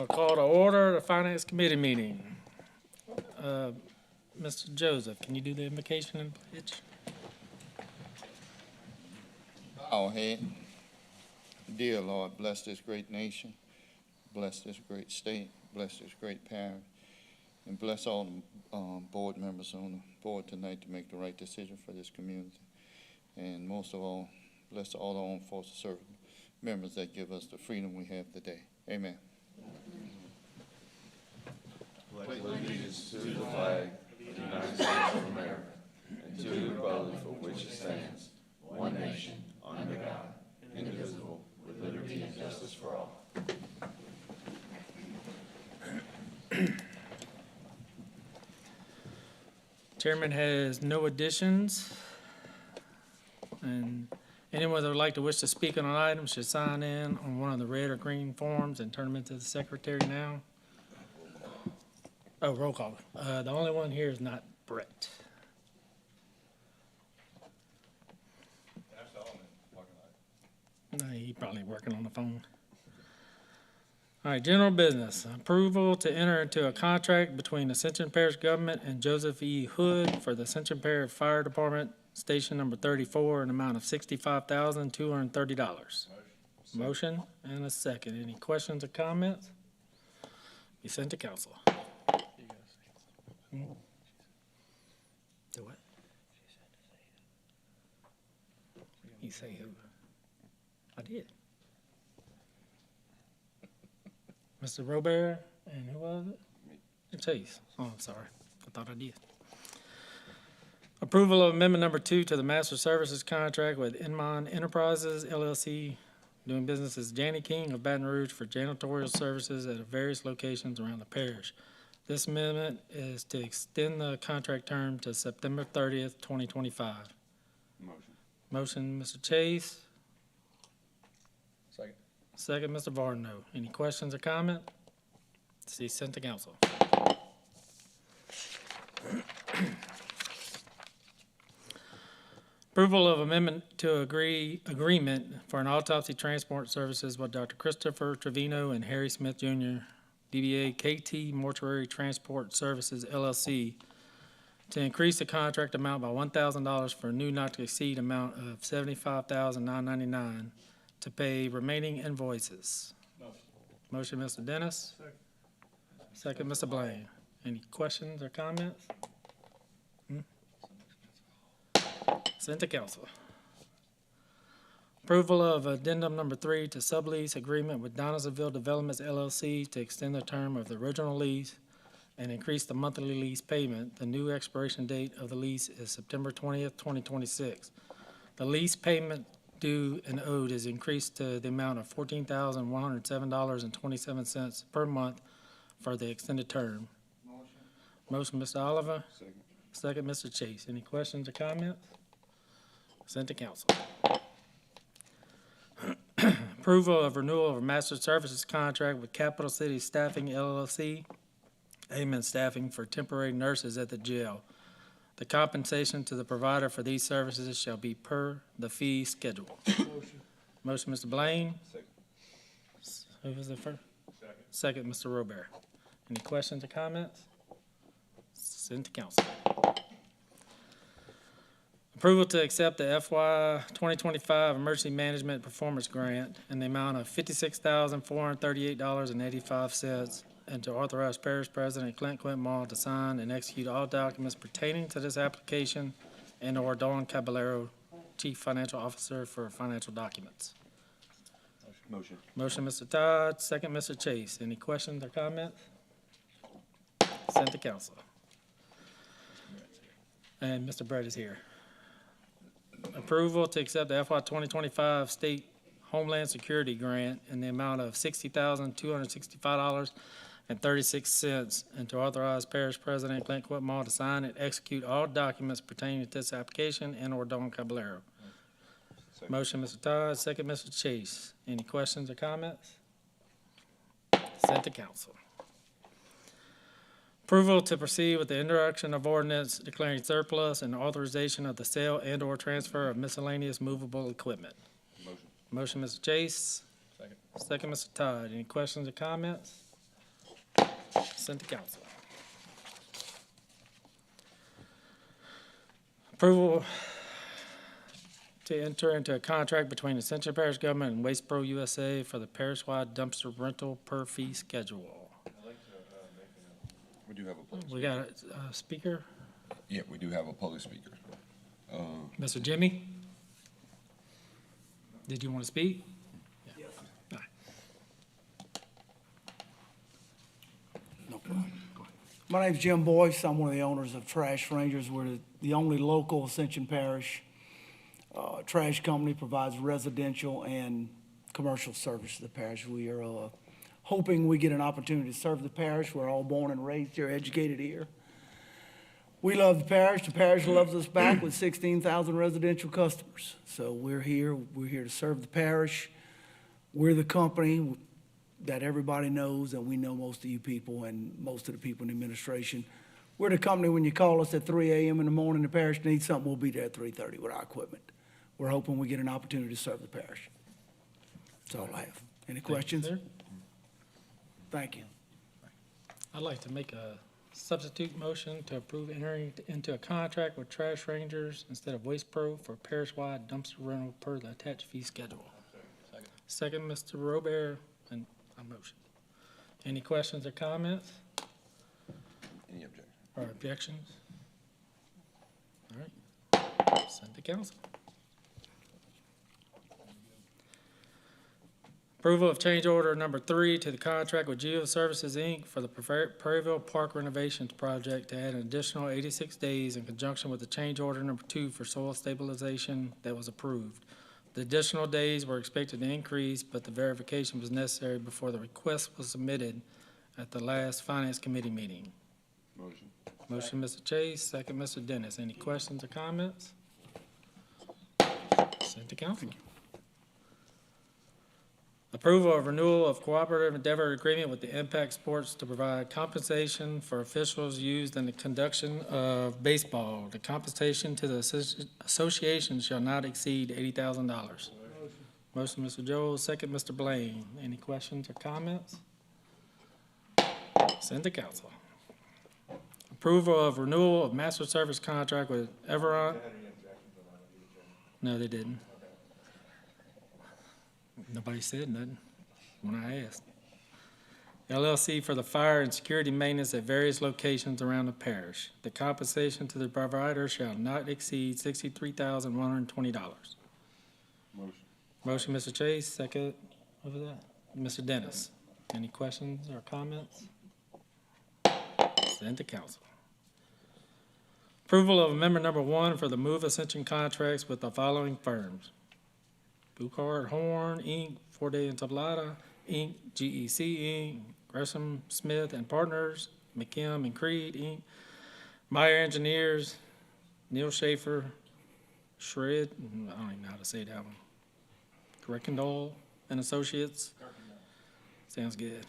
We'll call to order the Finance Committee meeting. Mr. Joseph, can you do the invocation and pledge? Bow our head. Dear Lord, bless this great nation, bless this great state, bless this great parish, and bless all the board members on the board tonight to make the right decision for this community. And most of all, bless all the armed forces service members that give us the freedom we have today. Amen. Pledge allegiance to the flag of the United States of America and to the republic for which it stands, one nation, under God, indivisible, with liberty and justice for all. Chairman has no additions. And anyone that would like to wish to speak on an item should sign in on one of the red or green forms and turn them into the secretary now. Oh, roll call. The only one here is not Brett. No, he's probably working on the phone. All right, general business. Approval to enter into a contract between the Ascension Parish government and Joseph E. Hood for the Ascension Parish Fire Department, Station Number 34, an amount of $65,230. Motion and a second. Any questions or comments? Be sent to council. Do what? You say who? I did. Mr. Robert, and who was it? Chase. Oh, I'm sorry. I thought I did. Approval of amendment number 2 to the master services contract with Inmon Enterprises LLC, doing business as Janie King of Baton Rouge for janitorial services at various locations around the parish. This amendment is to extend the contract term to September 30th, 2025. Motion, Mr. Chase. Second. Second, Mr. Varno. Any questions or comments? See sent to council. Approval of amendment to agreement for an autopsy transport services with Dr. Christopher Trevino and Harry Smith Jr., DBA KT Mortuary Transport Services LLC, to increase the contract amount by $1,000 for a new not to exceed amount of $75,999 to pay remaining invoices. Motion, Mr. Dennis. Second, Mr. Blaine. Any questions or comments? Sent to council. Approval of addendum number 3 to sublease agreement with Donaldsonville Developments LLC to extend the term of the original lease and increase the monthly lease payment. The new expiration date of the lease is September 20th, 2026. The lease payment due and owed is increased to the amount of $14,107.27 per month for the extended term. Motion, Mr. Oliver. Second, Mr. Chase. Any questions or comments? Sent to council. Approval of renewal of a master services contract with Capital City Staffing LLC, Amen Staffing for temporary nurses at the jail. The compensation to the provider for these services shall be per the fee schedule. Motion, Mr. Blaine. Who was the first? Second, Mr. Robert. Any questions or comments? Sent to council. Approval to accept the FY 2025 Emergency Management Performance Grant in the amount of $56,438.85 and to authorize Parish President Clint Quintmall to sign and execute all documents pertaining to this application and or Dawn Caballero, Chief Financial Officer, for financial documents. Motion. Motion, Mr. Todd. Second, Mr. Chase. Any questions or comments? Sent to council. And Mr. Brett is here. Approval to accept the FY 2025 State Homeland Security Grant in the amount of $60,265.36 and to authorize Parish President Clint Quintmall to sign and execute all documents pertaining to this application and or Dawn Caballero. Motion, Mr. Todd. Second, Mr. Chase. Any questions or comments? Sent to council. Approval to proceed with the introduction of ordinance declaring surplus and authorization of the sale and or transfer of miscellaneous movable equipment. Motion. Motion, Mr. Chase. Second. Second, Mr. Todd. Any questions or comments? Sent to council. Approval to enter into a contract between Ascension Parish Government and Waste Pro USA for the parish-wide dumpster rental per fee schedule. We do have a public. We got a speaker, Yeah, we do have a public speaker. Mr. Jimmy? Did you want to speak? Yes. No problem. My name's Jim Boyce. I'm one of the owners of Trash Rangers. We're the only local Ascension Parish trash company, provides residential and commercial service to the parish. We are hoping we get an opportunity to serve the parish. We're all born and raised here, educated here. We love the parish loves us back with 16,000 residential customers. So we're here to serve the parish. We're the company that everybody knows, and we know most of you people and most of the people in the administration. We're the company, when you call us at 3 a.m. in the morning, the parish needs something, we'll be there at 3:30 with our equipment. We're hoping we get an opportunity to serve the parish. That's all I have. Any questions? Sir? Thank you. I'd like to make a substitute motion to approve entering into a contract with Trash Rangers instead of Waste Pro for parish-wide dumpster rental per the attached fee schedule. Second, Mr. Robert, and a motion. Any questions or comments Any objection? or objections? All right, send to council. Approval of change order number 3 to the contract with Geo Services, Inc. for the Prairieville Park renovations project to add an additional 86 days in conjunction with the change order number 2 for soil stabilization that was approved. The additional days were expected to increase, but the verification was necessary before the request was submitted at the last Finance Committee meeting. Motion. Motion, Mr. Chase, second, Mr. Dennis. Any questions or comments? Sent to council. Approval of renewal of cooperative endeavor agreement with the Impact Sports to provide compensation for officials used in the conduction of baseball. The compensation to the association shall not exceed $80,000. Motion, Mr. Joel, second, Mr. Blaine. Any questions or comments? Send to council. Approval of renewal of master service contract with Everon. No, they didn't. Nobody said nothing when I asked. LLC for the fire and security maintenance at various locations around the parish. The compensation to the provider shall not exceed $63,120. Motion. Motion, Mr. Chase, second, over that, Mr. Dennis. Any questions or comments? Send to council. Approval of amendment number 1 for the Move Ascension contracts with the following firms: Bucard Horn, Inc., Forte and Tablada, Inc., GEC, Inc., Gresham Smith and Partners, McKim and Creed, Inc., Meyer Engineers, Neil Schaefer, Shred, I don't even know how to say that one, Reckendall and Associates. Sounds good.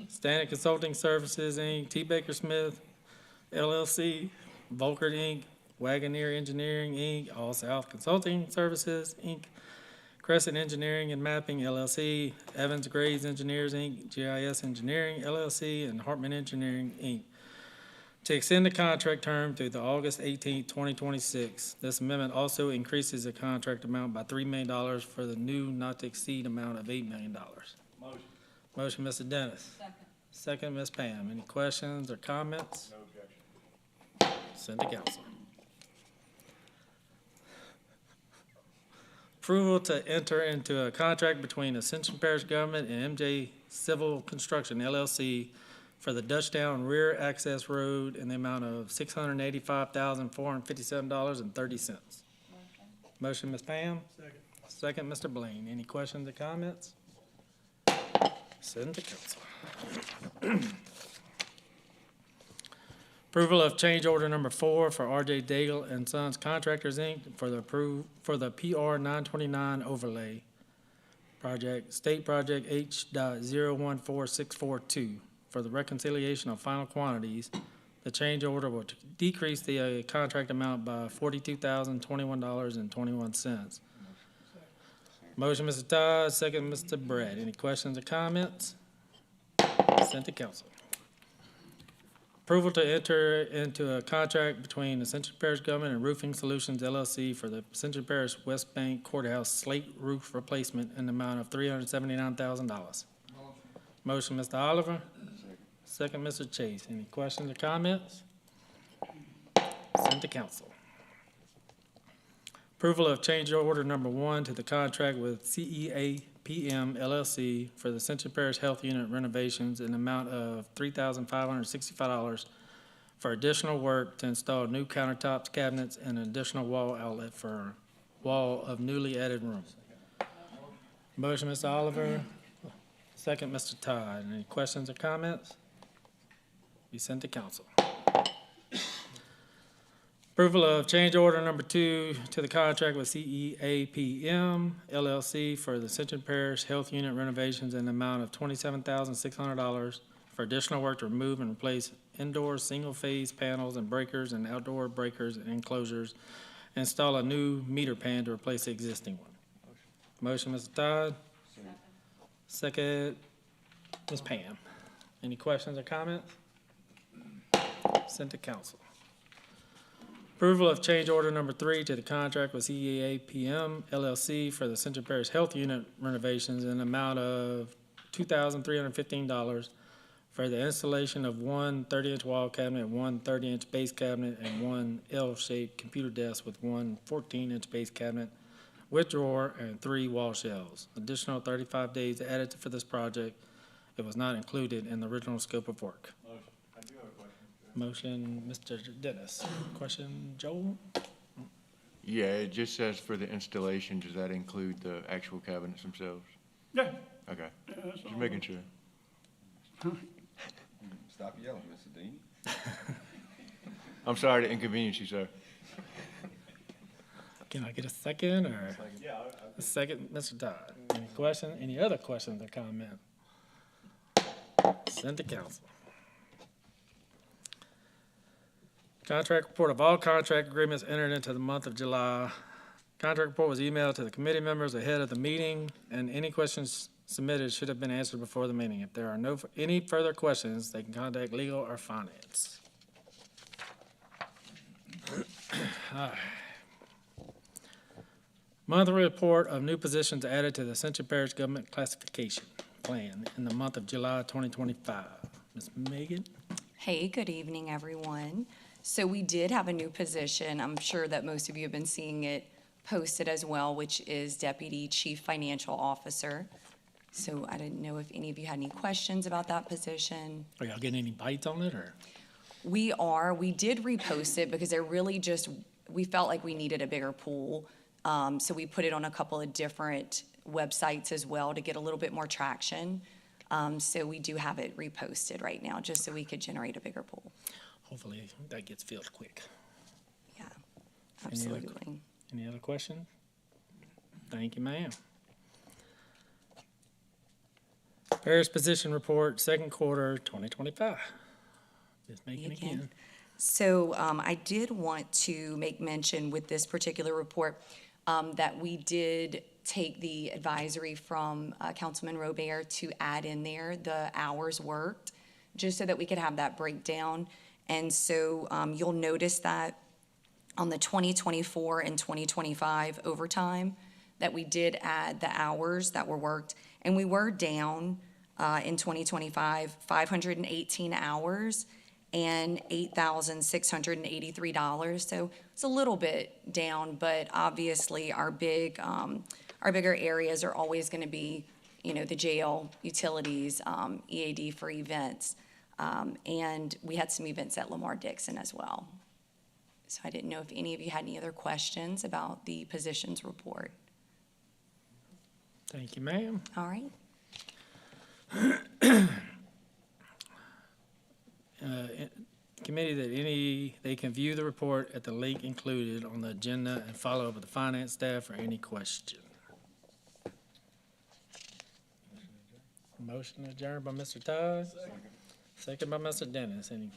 Standard Consulting Services, Inc., T. Baker Smith, LLC, Volkert, Inc., Wagoneer Engineering, Inc., All South Consulting Services, Inc., Crescent Engineering and Mapping, LLC, Evans Graves Engineers, Inc., GIS Engineering, LLC, and Hartman Engineering, Inc., to extend the contract term through the August 18, 2026. This amendment also increases the contract amount by $3 million for the new not-to-exceed amount of $8 million. Motion. Motion, Mr. Dennis. Second. Second, Ms. Pam. Any questions or comments? No objection. Send to council. Approval to enter into a contract between Ascension Parish Government and MJ Civil Construction, LLC, for the Dutchtown Rear Access Road in the amount of $685,457.30. Motion, Ms. Pam. Second. Second, Mr. Blaine. Any questions or comments? Send to council. Approval of change order number 4 for R.J. Daigle and Sons Contractors, Inc. for the PR 929 overlay project, state project H.014642 for the reconciliation of final quantities. The change order will decrease the contract amount by $42,021.21. Motion, Mr. Todd, second, Mr. Brett. Any questions or comments? Sent to council. Approval to enter into a contract between Ascension Parish Government and Roofing Solutions LLC for the Ascension Parish West Bank Courthouse slate roof replacement in the amount of $379,000. Motion, Mr. Oliver. Second, Mr. Chase. Any questions or comments? Send to council. Approval of change order number 1 to the contract with CEA PM LLC for the Ascension Parish Health Unit renovations in the amount of $3,565 for additional work to install new countertops, cabinets, and an additional wall outlet for wall of newly added room. Motion, Mr. Oliver. Second, Mr. Todd. Any questions or comments? Be sent to council. Approval of change order number 2 to the contract with CEAPM LLC for the Ascension Parish Health Unit renovations in the amount of $27,600 for additional work to remove and replace indoor single-phase panels and breakers and outdoor breakers and enclosures, and install a new meter pan to replace the existing one. Motion, Mr. Todd. Second, Ms. Pam. Any questions or comments? Sent to council. Approval of change order number 3 to the contract with CEAPM LLC for the Ascension Parish Health Unit renovations in the amount of $2,315 for the installation of one 30-inch wall cabinet, one 30-inch base cabinet, and one L-shaped computer desk with one 14-inch base cabinet with drawer and 3 wall shelves. Additional 35 days added for this project. It was not included in the original scope of work. Motion. I do have a question. Motion, Mr. Dennis. Question, Joel? Yeah, it just says for the installation, does that include the actual cabinets themselves? Yeah. Okay, just making sure. Stop yelling, Mr. Dean. I'm sorry to inconvenience you, sir. Can I get a second or Yeah, a second, Mr. Todd? Any question, any other questions or comments? Send to council. Contract report of all contract agreements entered into the month of July. Contract report was emailed to the committee members ahead of the meeting, and any questions submitted should have been answered before the meeting. If there are any further questions, they can contact legal or finance. All right. Monthly report of new positions added to the Ascension Parish Government Classification Plan in the month of July 2025. Ms. Megan? Hey, good evening, everyone. So we did have a new position. I'm sure that most of you have been seeing it posted as well, which is Deputy Chief Financial Officer. So I didn't know if any of you had any questions about that position. Are y'all getting any bites on it, or? We did repost it because we felt like we needed a bigger pool. So we put it on a couple of different websites as well to get a little bit more traction. So we do have it reposted right now, just so we could generate a bigger pool. Hopefully that gets filled quick. Yeah, Any other- absolutely. Any other questions? Thank you, ma'am. Parish position report, second quarter 2025. Ms. Megan Me again. again. So I did want to make mention with this particular report that we did take the advisory from Councilman Robert to add in there the hours worked, just so that we could have that breakdown. And so you'll notice that on the 2024 and 2025 overtime, that we did add the hours that were worked. And we were down in 2025, 518 hours and $8,683. So it's a little bit down, but obviously our bigger areas are always going to be, the jail, utilities, EAD for events. And we had some events at Lamar Dixon as well. So I didn't know if any of you had any other questions about the positions report. Thank you, ma'am. All right. Committee they can view the report at the link included on the agenda and follow up with the finance staff for any question. Motion adjourned by Mr. Todd. Second by Mr. Dennis. Any